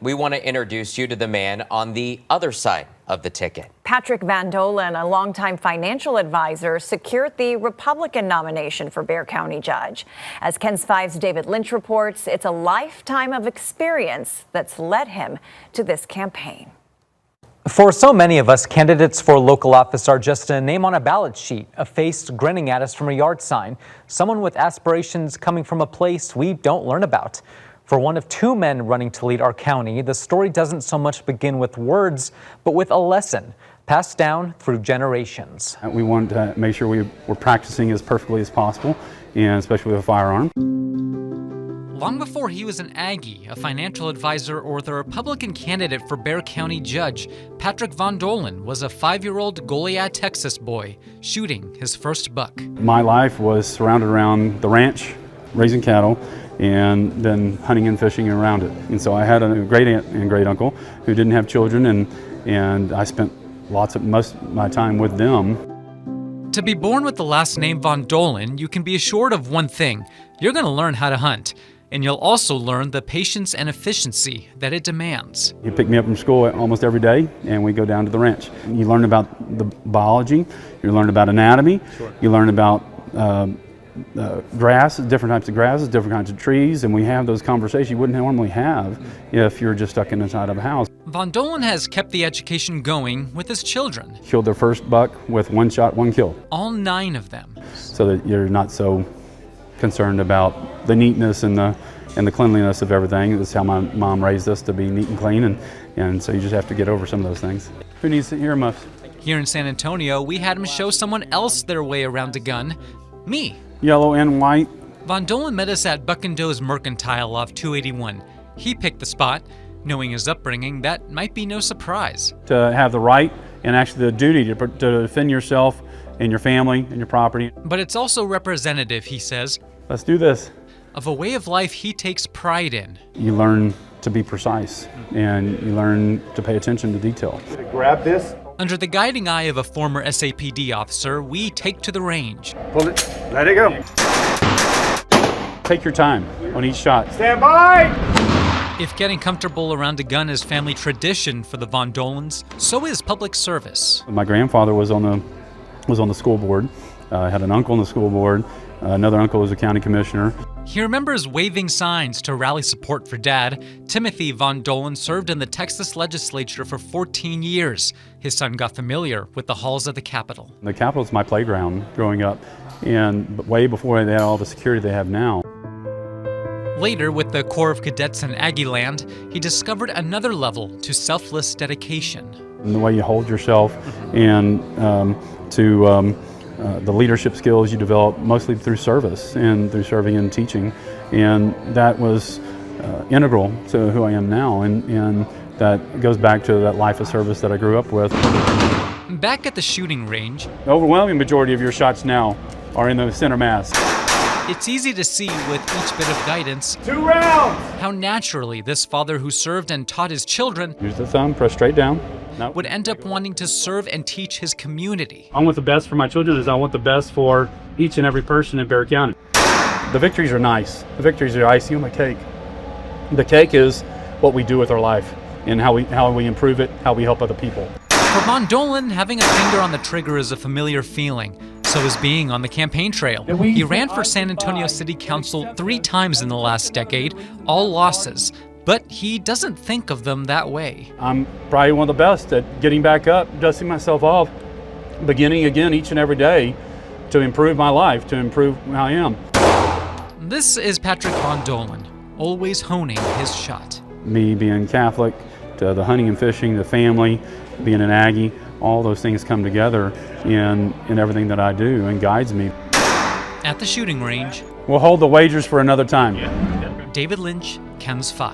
we want to introduce you to the man on the other side of the ticket. Patrick Von Dohlen, a longtime financial advisor, secured the Republican nomination for Bexar County judge. As KENS5's David Lynch reports, it's a lifetime of experience that's led him to this campaign. For so many of us, candidates for local office are just a name on a ballot sheet, a face grinning at us from a yard sign, someone with aspirations coming from a place we don't learn about. For one of two men running to lead our county, the story doesn't so much begin with words, but with a lesson passed down through generations. We want to make sure we're practicing as perfectly as possible, and especially with a firearm. Long before he was an Aggie, a financial advisor, or the Republican candidate for Bexar County judge, Patrick Von Dohlen was a 5-year-old Goliad, Texas boy shooting his first buck. My life was surrounded around the ranch, raising cattle, and then hunting and fishing around it. And so I had a great aunt and great uncle who didn't have children, and I spent most of my time with them. To be born with the last name Von Dohlen, you can be assured of one thing: you're going to learn how to hunt. And you'll also learn the patience and efficiency that it demands. You pick me up from school almost every day, and we go down to the ranch. You learn about the biology, you learn about anatomy, you learn about grass, different types of grasses, different kinds of trees, and we have those conversations you wouldn't normally have if you're just stuck inside of a house. Von Dohlen has kept the education going with his children. Killed their first buck with one shot, one kill. All 9 of them. So that you're not so concerned about the neatness and the cleanliness of everything. That's how my mom raised us, to be neat and clean, and so you just have to get over some of those things. Who needs earmuffs? Here in San Antonio, we had him show someone else their way around a gun. Me. Yellow and white. Von Dohlen met us at Buck and Doe's Mercantile off 281. He picked the spot. Knowing his upbringing, that might be no surprise. To have the right and actually the duty to defend yourself and your family and your property. But it's also representative, he says. Let's do this. Of a way of life he takes pride in. You learn to be precise, and you learn to pay attention to detail. Grab this. Under the guiding eye of a former SAPD officer, we take to the range. Pull it. Let it go. Take your time on each shot. Stand by! If getting comfortable around a gun is family tradition for the Von Dohlens, so is public service. My grandfather was on the school board. I had an uncle on the school board. Another uncle was a county commissioner. He remembers waving signs to rally support for Dad. Timothy Von Dohlen served in the Texas legislature for 14 years. His son got familiar with the halls of the Capitol. The Capitol's my playground growing up, and way before they had all the security they have now. Later, with the Corps of Cadets in Aggie Land, he discovered another level to selfless dedication. And the way you hold yourself, and the leadership skills you develop mostly through service and through serving and teaching, and that was integral to who I am now, and that goes back to that life of service that I grew up with. Back at the shooting range, the overwhelming majority of your shots now are in the center mass. It's easy to see with each bit of guidance 2 rounds! How naturally this father who served and taught his children Use the thumb, press straight down. would end up wanting to serve and teach his community. I want the best for my children as I want the best for each and every person in Bexar County. The victories are nice. The victories are icing on the cake. The cake is what we do with our life and how we improve it, how we help other people. For Von Dohlen, having a finger on the trigger is a familiar feeling. So is being on the campaign trail. He ran for San Antonio City Council 3 times in the last decade, all losses. But he doesn't think of them that way. I'm probably one of the best at getting back up, dusting myself off, beginning again each and every day to improve my life, to improve who I am. This is Patrick Von Dohlen, always honing his shot. Me being Catholic, to the hunting and fishing, the family, being an Aggie, all those things come together in everything that I do and guides me. At the shooting range, we'll hold the wagers for another time. David Lynch, KENS5.